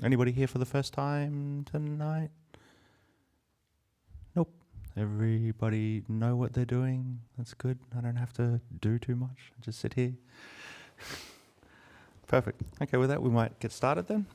Anybody here for the first time tonight? Nope. Everybody know what they're doing? That's good. I don't have to do too much. I just sit here. Perfect. Okay, with that we might get started then.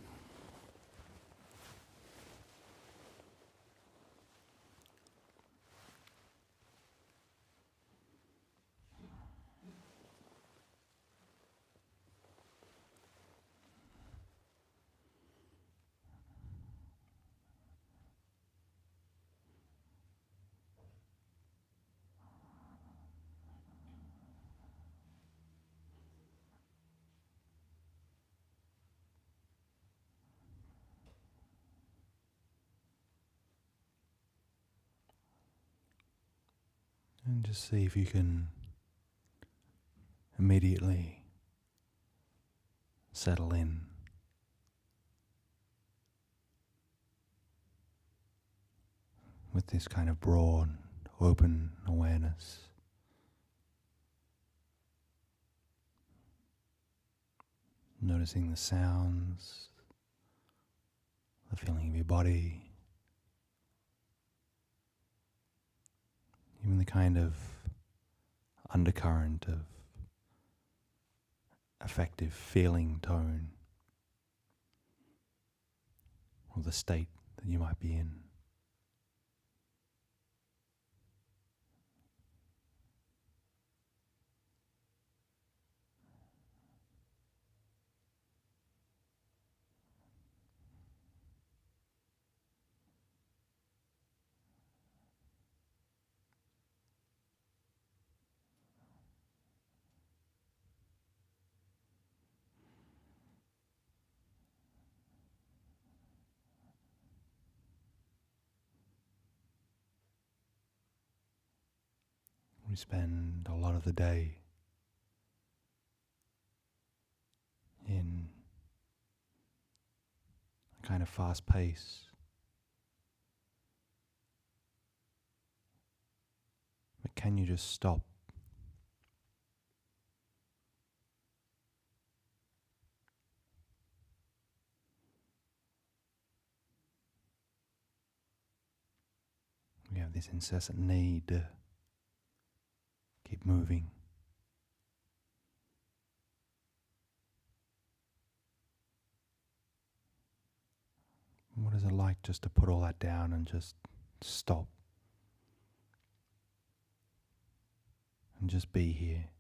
And just see if you can immediately settle in with this kind of broad, open awareness. Noticing the sounds, the feeling of your body, even the kind of undercurrent of affective feeling tone, or the state that you might be in. We spend a lot of the day in a kind of fast pace, but can you just stop? We have this incessant need to keep moving. What is it like just to put all that down and just stop? And just be here.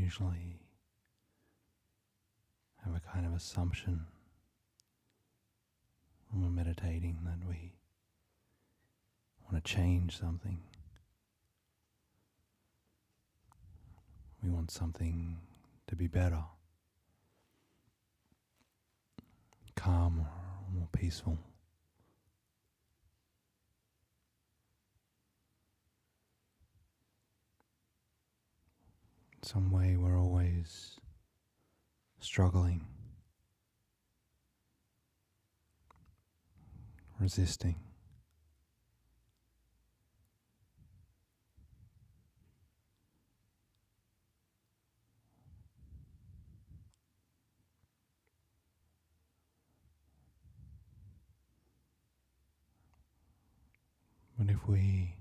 usually have a kind of assumption when we're meditating that we want to change something. We want something to be better, calmer, more peaceful. In some way we're always struggling, resisting. But if we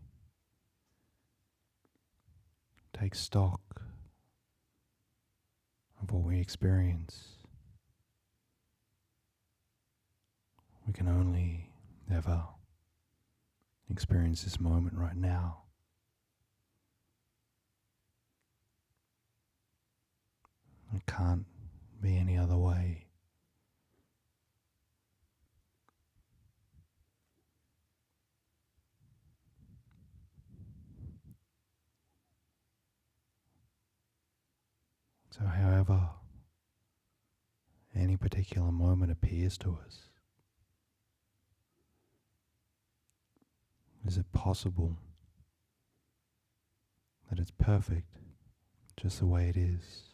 take stock of what we experience, we can only ever experience this moment right now. It can't be any other way. So however any particular moment appears to us, is it possible that it's perfect just the way it is?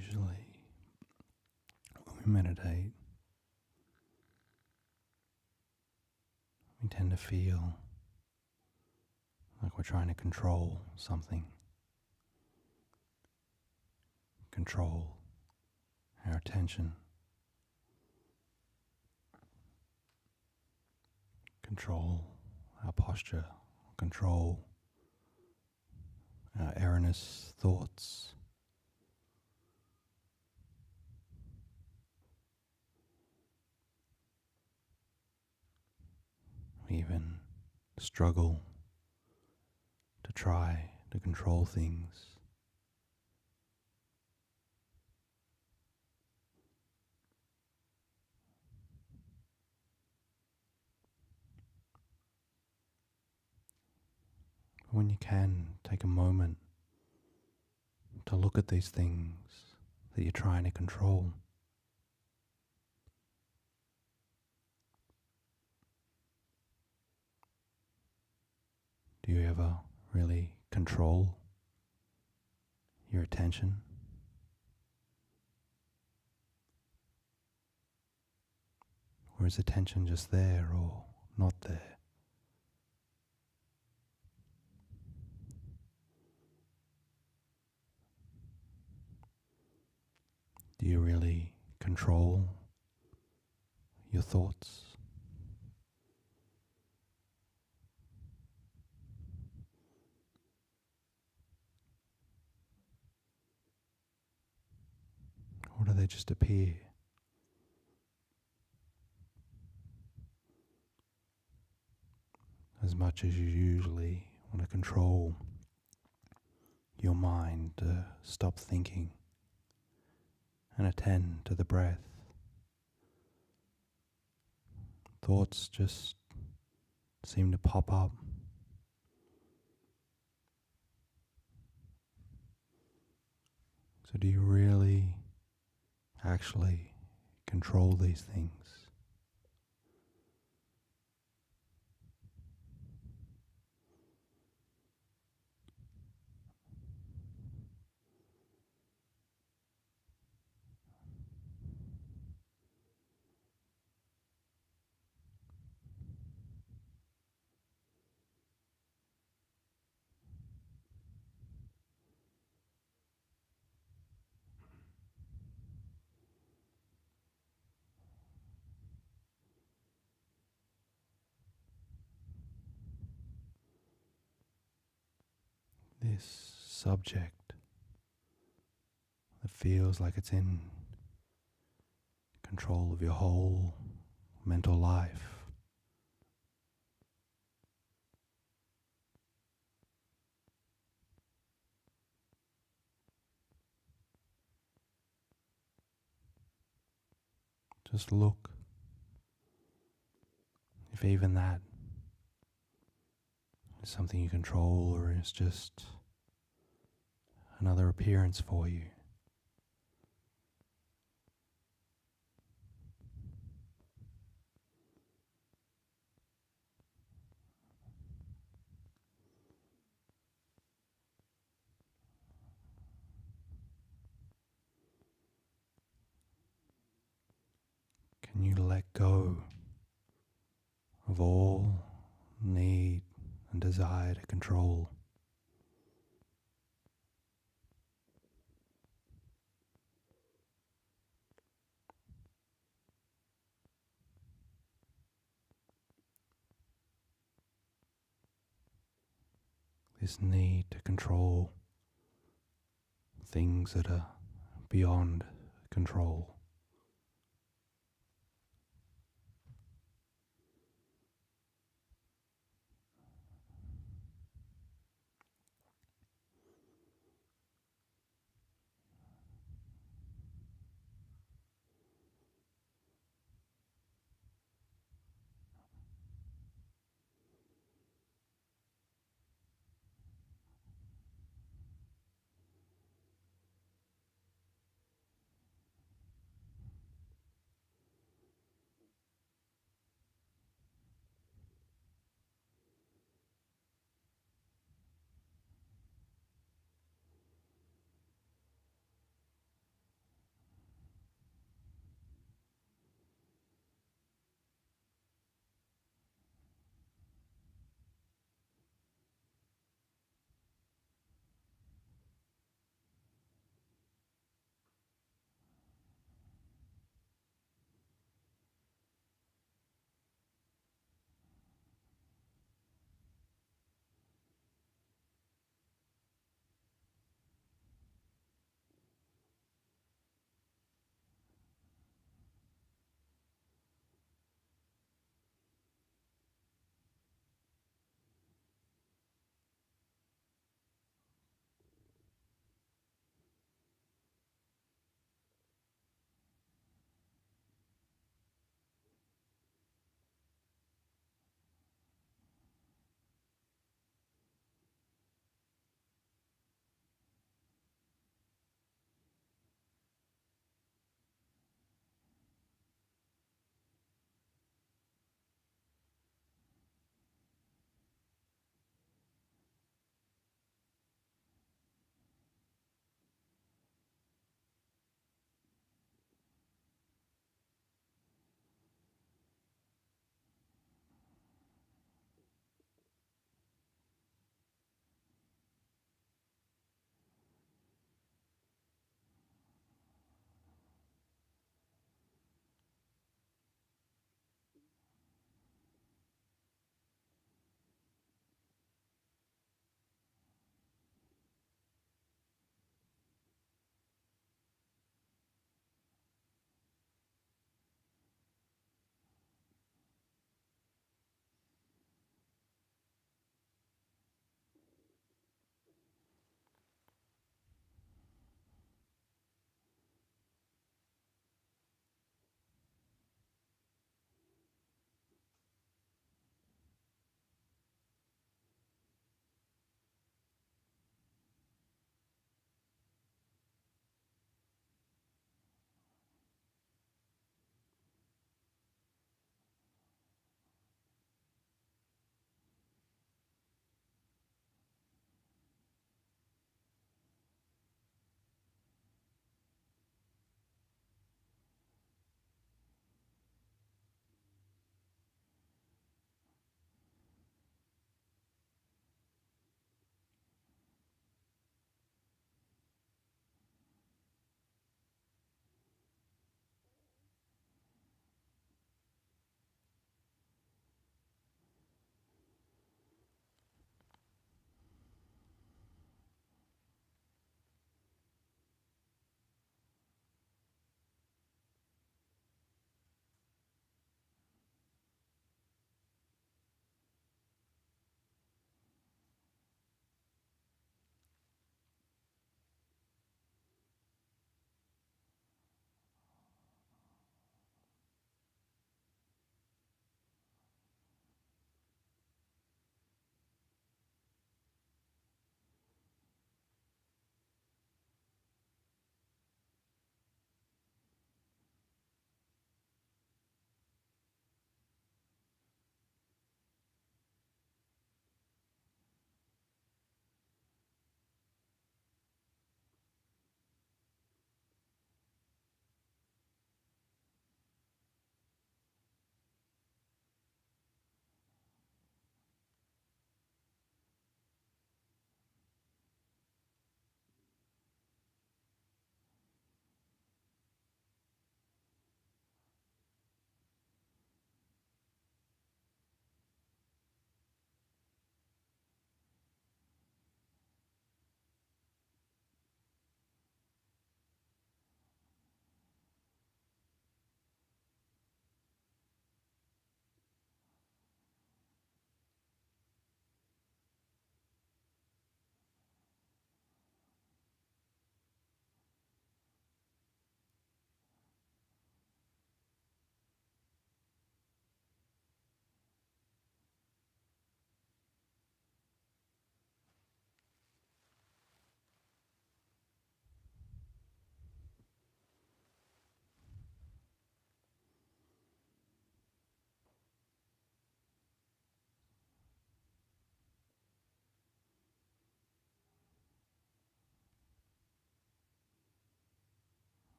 Usually, when we meditate, we tend to feel like we're trying to control something, control our attention, control our posture, control our erroneous thoughts. We even struggle to try to control things. But when you can, take a moment to look at these things that you're trying to control. Do you ever really control your attention? Or is attention just there or not there? Do you really control your thoughts? Or do they just appear? As much as you usually want to control your mind to stop thinking and attend to the breath, thoughts just seem to pop up. So do you really actually control these things? This subject that feels like it's in control of your whole mental life. Just look if even that is something you control or is just another appearance for you. Can you let go of all need and desire to control? This need to control things that are beyond control.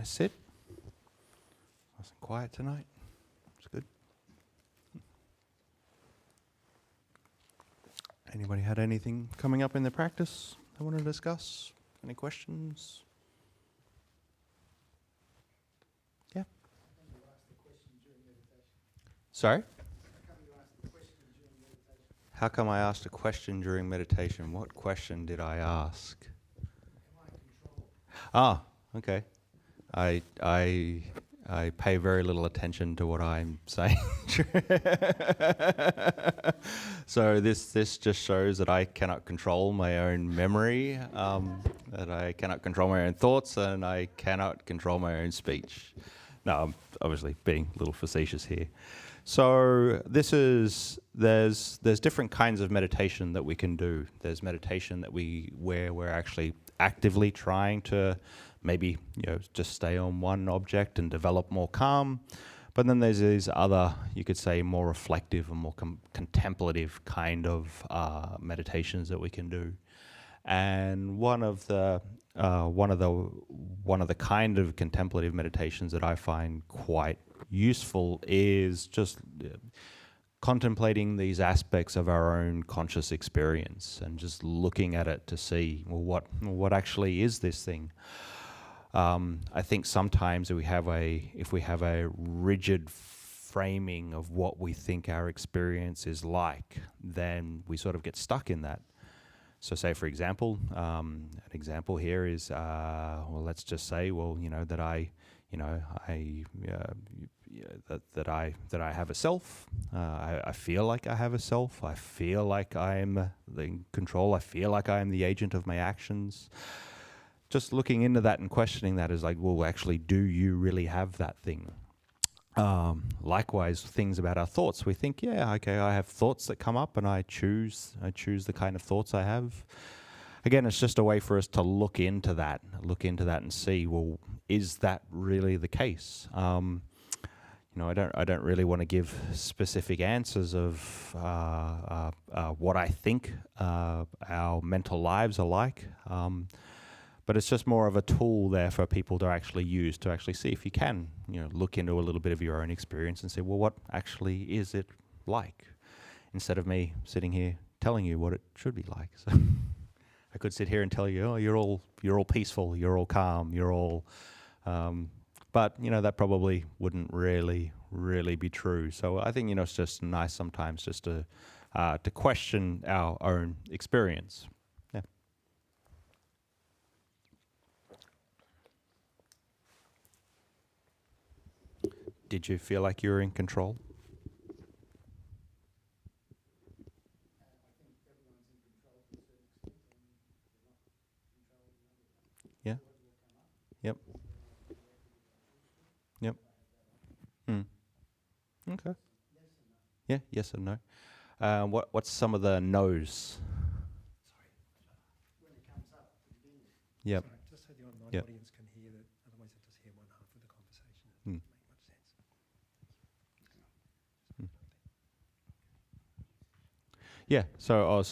Nice sit. Nice and quiet tonight. It's good. Anybody had anything coming up in their practice they want to discuss? Any questions? Yeah. Sorry? How come I asked a question during meditation? What question did I ask? Ah, okay. I pay very little attention to what I'm saying. So this just shows that I cannot control my own memory, that I cannot control my own thoughts, and I cannot control my own speech. No, I'm obviously being a little facetious here. So there's different kinds of meditation that we can do. There's meditation where we're actually actively trying to maybe just stay on one object and develop more calm. But then there's these other, you could say, more reflective and more contemplative kind of meditations that we can do. And one of the kind of contemplative meditations that I find quite useful is just contemplating these aspects of our own conscious experience and just looking at it to see, well, what actually is this thing? I think sometimes if we have a rigid framing of what we think our experience is like, then we sort of get stuck in that. So say, for example, an example here is, well, let's just say, well, that I have a self. I feel like I have a self. I feel like I am in control. I feel like I am the agent of my actions. Just looking into that and questioning that is like, well, actually, do you really have that thing? Likewise, things about our thoughts. We think, yeah, okay, I have thoughts that come up and I choose the kind of thoughts I have. Again, it's just a way for us to look into that and see, well, is that really the case? I don't really want to give specific answers of what I think our mental lives are like. But it's just more of a tool there for people to actually use, to actually see if you can, look into a little bit of your own experience and say, well, what actually is it like? Instead of me sitting here telling you what it should be like. So I could sit here and tell you, oh, you're all peaceful, you're all calm, you're all, but that probably wouldn't really be true. So I think it's just nice sometimes just to question our own experience. Yeah. Did you feel like you were in control? Yeah. Yep. Yep. Okay. Yeah. Yes and no. What's some of the no's? Yep. Sorry, just so the online Yep. audience can hear that, otherwise they just hear one half of the conversation. It Mm. doesn't make much sense. Yeah. So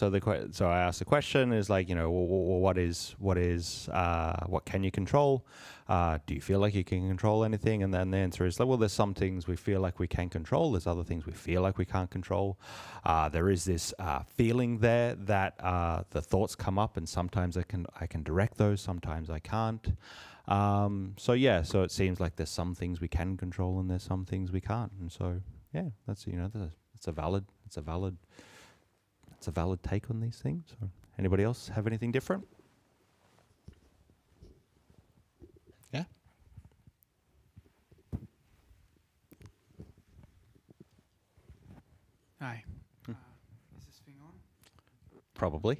I asked the question is like, what can you control? Do you feel like you can control anything? And then the answer is like, well, there's some things we feel like we can control. There's other things we feel like we can't control. There is this feeling there that the thoughts come up, and sometimes I can direct those, sometimes I can't. So it seems like there's some things we can control and there's some things we can't. And so that's it's a valid take on these things. So anybody else have anything different? Yeah. Hi. Is this thing on? Probably.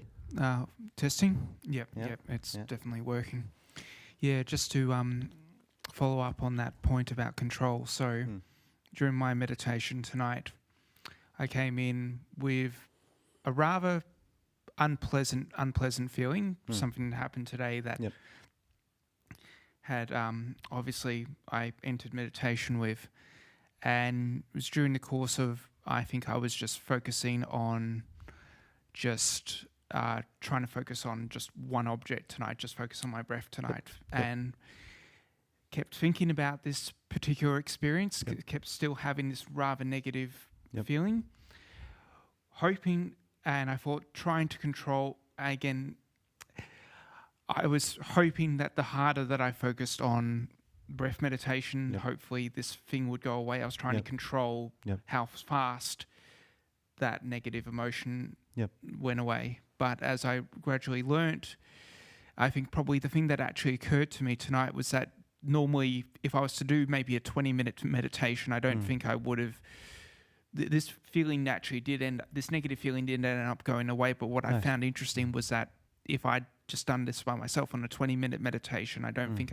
Testing? Yep, Yep, it's yep. definitely working. Yeah, just to follow up on that point about control. So during my meditation tonight, I came in with a rather unpleasant feeling. Something happened today that had obviously I entered meditation with, and it was during the course of, I think I was just focusing on just trying to focus on just one object tonight, just focus on my breath tonight, and kept thinking about this particular experience, Yep. kept still having this rather negative Yep. feeling, hoping, and I thought trying to control, again, I was hoping that the harder that I focused on breath meditation, Yep. hopefully this thing would go away. I was trying Yep. to control Yep. how fast that negative emotion Yep. went away. But as I gradually learnt, I think probably the thing that actually occurred to me tonight was that normally if I was to do maybe a 20-minute meditation, I don't think I would have... This feeling naturally did end... This negative feeling did end up going away, but what I Nice. found interesting was that if I'd just done this by myself on a 20-minute meditation, I don't think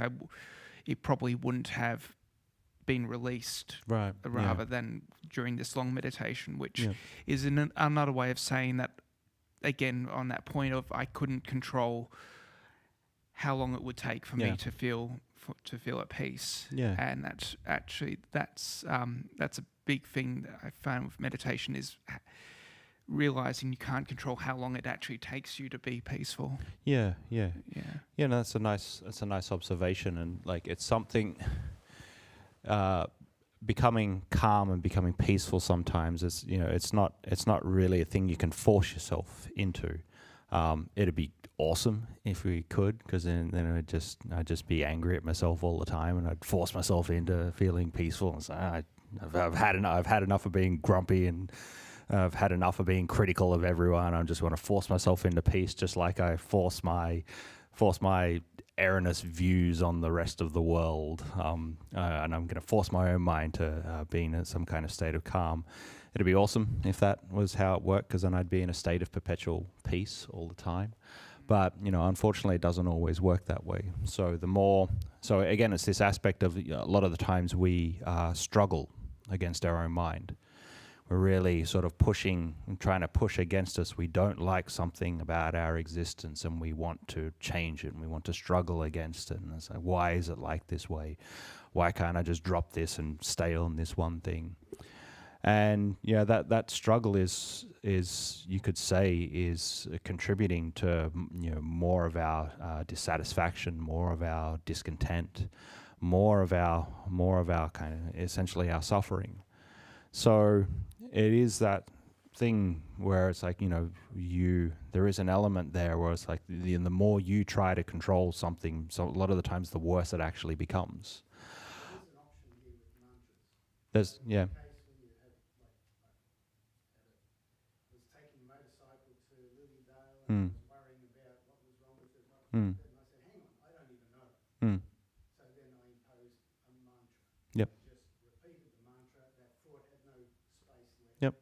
it probably wouldn't have been released Right. rather than during this long meditation, which Yeah. is another way of saying that, again, on that point of I couldn't control how long it would take for me to feel at peace. Yeah. And that's a big thing that I found with meditation is realizing you can't control how long it actually takes you to be peaceful. Yeah. Yeah. Yeah. Yeah, no, that's a nice observation, and like it's something. Becoming calm and becoming peaceful sometimes is, it's not really a thing you can force yourself into. It'd be awesome if we could, because then I'd just be angry at myself all the time, and I'd force myself into feeling peaceful and say, I've had enough of being grumpy, and I've had enough of being critical of everyone. I just want to force myself into peace, just like I force my erroneous views on the rest of the world, and I'm going to force my own mind to be in some kind of state of calm. It'd be awesome if that was how it worked, because then I'd be in a state of perpetual peace all the time. But unfortunately, it doesn't always work that way. So again, it's this aspect of a lot of the times we struggle against our own mind. We're really sort of trying to push against us. We don't like something about our existence, and we want to change it, and we want to struggle against it. And it's like, why is it like this way? Why can't I just drop this and stay on this one thing? And that struggle is you could say is contributing to more of our dissatisfaction, more of our discontent, more of our kind of essentially our suffering. So it is that thing where it's like, there is an element there where it's like the more you try to control something, so a lot of the times the worse it actually becomes. There's, yeah. Mm. Mm. Mm. Yep. Yep.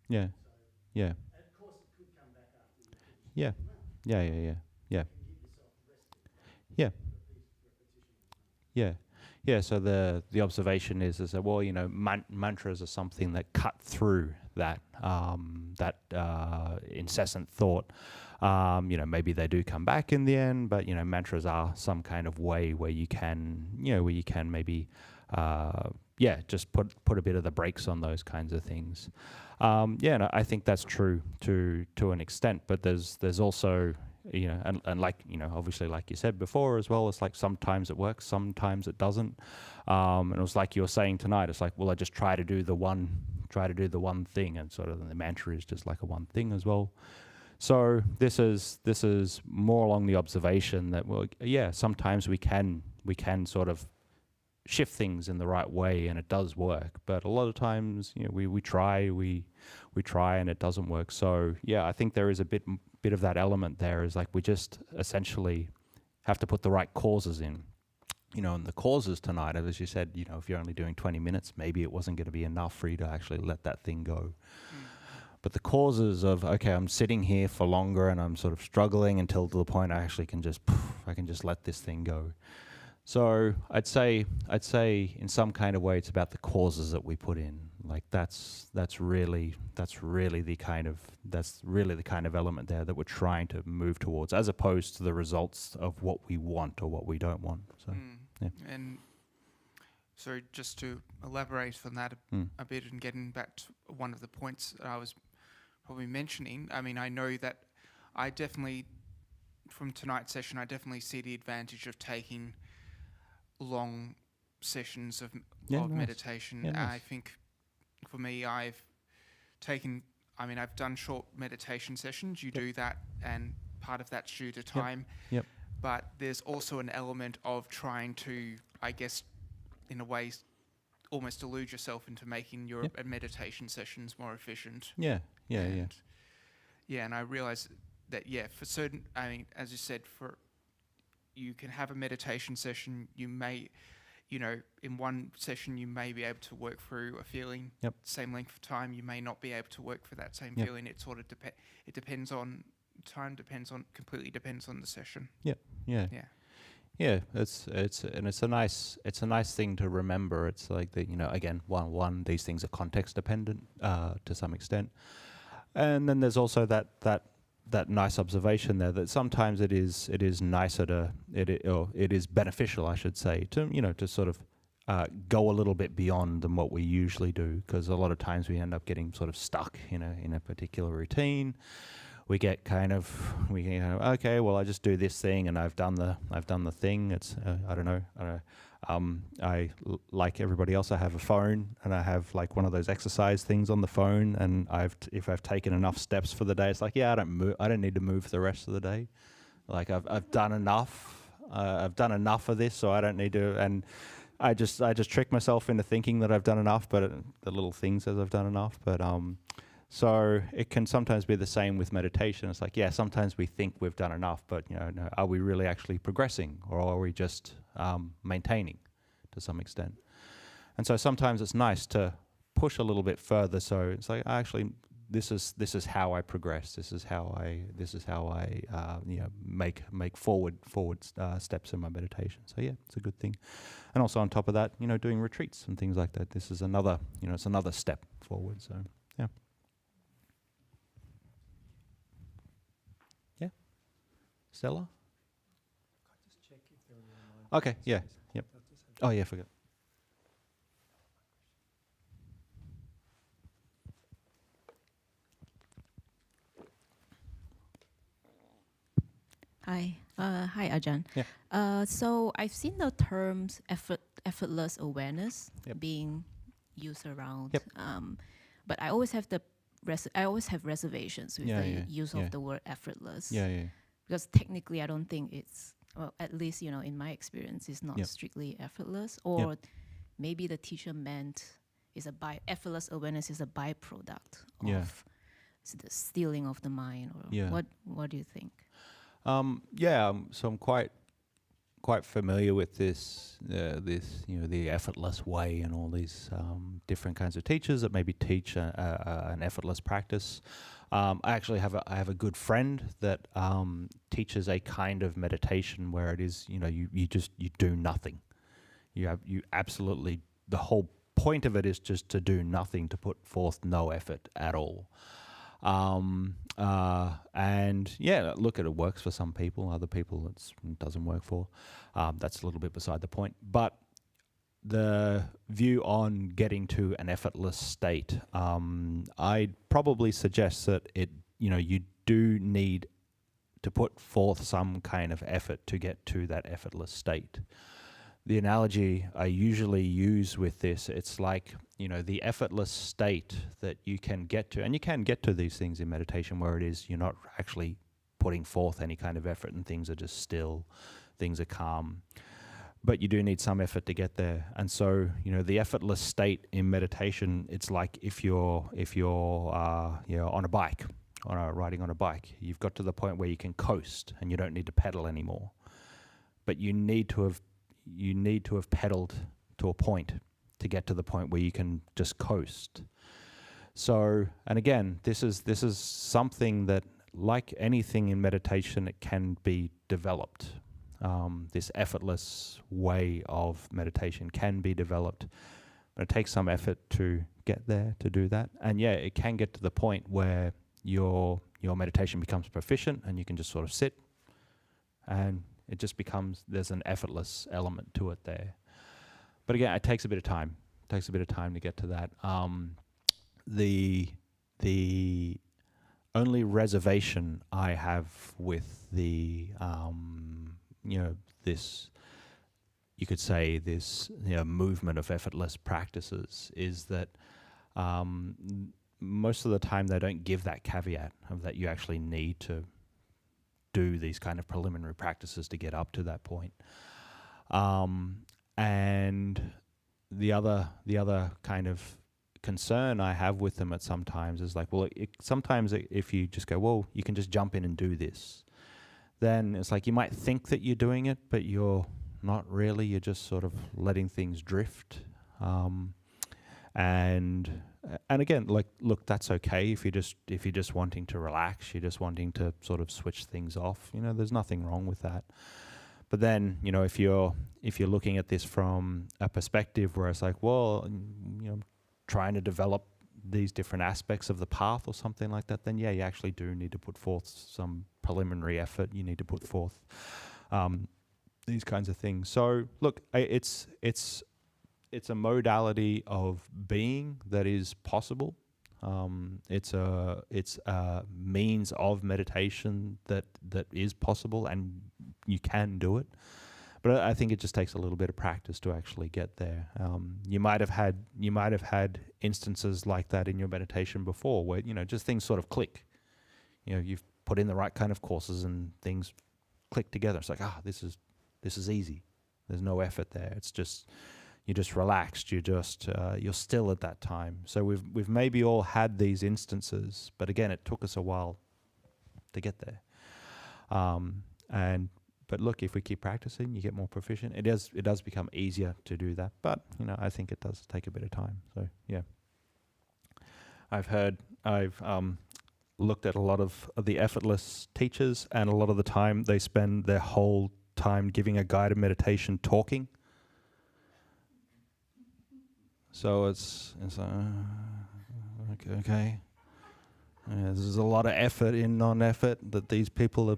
Yeah. Yeah. Yeah. Yeah. Yeah. Yeah. Yeah. Yeah. Yeah. So the observation is that, well, mantras are something that cut through that incessant thought. Maybe they do come back in the end, but mantras are some kind of way where you can maybe just put a bit of the brakes on those kinds of things. And I think that's true to an extent, but there's also and like obviously, like you said before as well, it's like sometimes it works, sometimes it doesn't. And it was like you were saying tonight, it's like, well, I just try to do the one thing, and sort of the mantra is just like a one thing as well. So this is more along the observation that, well, yeah, sometimes we can sort of shift things in the right way, and it does work. But a lot of times, we try and it doesn't work. So yeah, I think there is a bit of that element there. Is like we just essentially have to put the right causes in. And the causes tonight, as you said, if you're only doing 20 minutes, maybe it wasn't going to be enough for you to actually let that thing go. But the causes of, okay, I'm sitting here for longer and I'm sort of struggling until to the point I actually can just let this thing go. So I'd say in some kind of way it's about the causes that we put in. Like that's really the kind of element there that we're trying to move towards, as opposed to the results of what we want or what we don't want. So yeah. And so just to elaborate on that a bit, and getting back to one of the points that I was probably mentioning, I mean, I know that I definitely from tonight's session, I definitely see the advantage of taking long sessions of Nice. meditation. Yeah, nice. I think for me, I've done short meditation sessions. You do that, and part of that's due to time. Yep. But there's also an element of trying to, I guess, in a way, almost delude yourself into making your meditation sessions more efficient. Yeah. And I realize that, for certain, as you said, you can have a meditation session, you may, in one session you may be able to work through a feeling, same length of time, you may not be able to work for that same feeling. It sort of completely depends on the session. Yeah, it's a nice thing to remember. It's like that, again, one these things are context dependent to some extent, and then there's also that nice observation there that sometimes it is nicer it is beneficial, I should say, to sort of go a little bit beyond than what we usually do, because a lot of times we end up getting sort of stuck in a particular routine. We get okay, well, I just do this thing and I've done the thing. It's I don't know. Like everybody else, I have a phone and I have like one of those exercise things on the phone. And if I've taken enough steps for the day, it's like, I don't need to move the rest of the day. Like I've done enough. I've done enough of this, so I don't need to. And I just trick myself into thinking that I've done enough, but the little thing says I've done enough. But so it can sometimes be the same with meditation. It's like, sometimes we think we've done enough, but no, are we really actually progressing, or are we just maintaining to some extent? And so sometimes it's nice to push a little bit further. So it's like, actually, this is how I progress. This is how I make forward steps in my meditation. So it's a good thing. And also on top of that, doing retreats and things like that. This is another, it's another step forward. So yeah. Stella? Just check if there are any online. Okay, yeah, yep. Oh yeah, forgot. Hi, Ajahn. Yeah. So I've seen the terms effortless awareness being used around, but I always have reservations with the use of the word effortless. Because technically, I don't think it's, well, at least in my experience, it's not strictly effortless. Or maybe the teacher meant effortless awareness is a byproduct of the stealing of the mind. Or what do you think? So I'm quite familiar with this the effortless way and all these different kinds of teachers that maybe teach an effortless practice. I actually have a good friend that teaches a kind of meditation where it is you do nothing. You absolutely, the whole point of it is just to do nothing, to put forth no effort at all. And look, it works for some people. Other people it doesn't work for. That's a little bit beside the point. But the view on getting to an effortless state, I'd probably suggest that you do need to put forth some kind of effort to get to that effortless state. The analogy I usually use with this, it's like, the effortless state that you can get to, and you can get to these things in meditation where it is, you're not actually putting forth any kind of effort and things are just still, things are calm. But you do need some effort to get there. And so, the effortless state in meditation, it's like if you're on a bike, riding on a bike, you've got to the point where you can coast and you don't need to pedal anymore. But you need to have pedaled to a point to get to the point where you can just coast. So, and again, this is something that, like anything in meditation, it can be developed. This effortless way of meditation can be developed, but it takes some effort to get there, to do that. And it can get to the point where your meditation becomes proficient and you can just sort of sit, and it just becomes, there's an effortless element to it there. But again, it takes a bit of time. It takes a bit of time to get to that. The only reservation I have with the, this, you could say this, movement of effortless practices is that most of the time they don't give that caveat of that you actually need to do these kind of preliminary practices to get up to that point. And the other kind of concern I have with them at sometimes is like, well, sometimes if you just go, well, you can just jump in and do this, then it's like you might think that you're doing it, but you're not really. You're just sort of letting things drift. And again, like, look, that's okay if you're just wanting to relax, you're just wanting to sort of switch things off. There's nothing wrong with that. But then, if you're looking at this from a perspective where it's like, well, trying to develop these different aspects of the path or something like that, then yeah, you actually do need to put forth some preliminary effort. You need to put forth these kinds of things. So look, it's a modality of being that is possible. It's a means of meditation that is possible, and you can do it. But I think it just takes a little bit of practice to actually get there. You might have had instances like that in your meditation before, where just things sort of click. You've put in the right kind of courses and things click together. It's like, this is easy. There's no effort there. It's just you're just relaxed. You're still at that time. So we've maybe all had these instances, but again, it took us a while to get there. But look, if we keep practicing, you get more proficient. It does become easier to do that, but I think it does take a bit of time. So yeah, I've looked at a lot of the effortless teachers, and a lot of the time they spend their whole time giving a guided meditation talking. So it's okay. There's a lot of effort in non-effort that these people are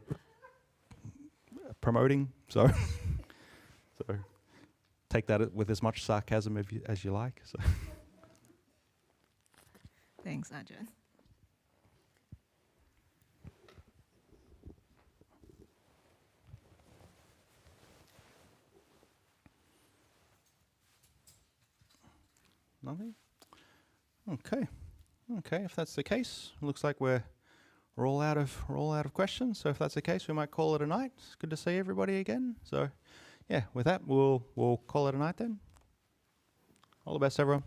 promoting, so take that with as much sarcasm as you like. So. Thanks, Ajahn. Nothing? Okay. If that's the case, looks like we're all out of questions. So if that's the case, we might call it a night. It's good to see everybody again. So yeah, with that, we'll call it a night then. All the best, everyone.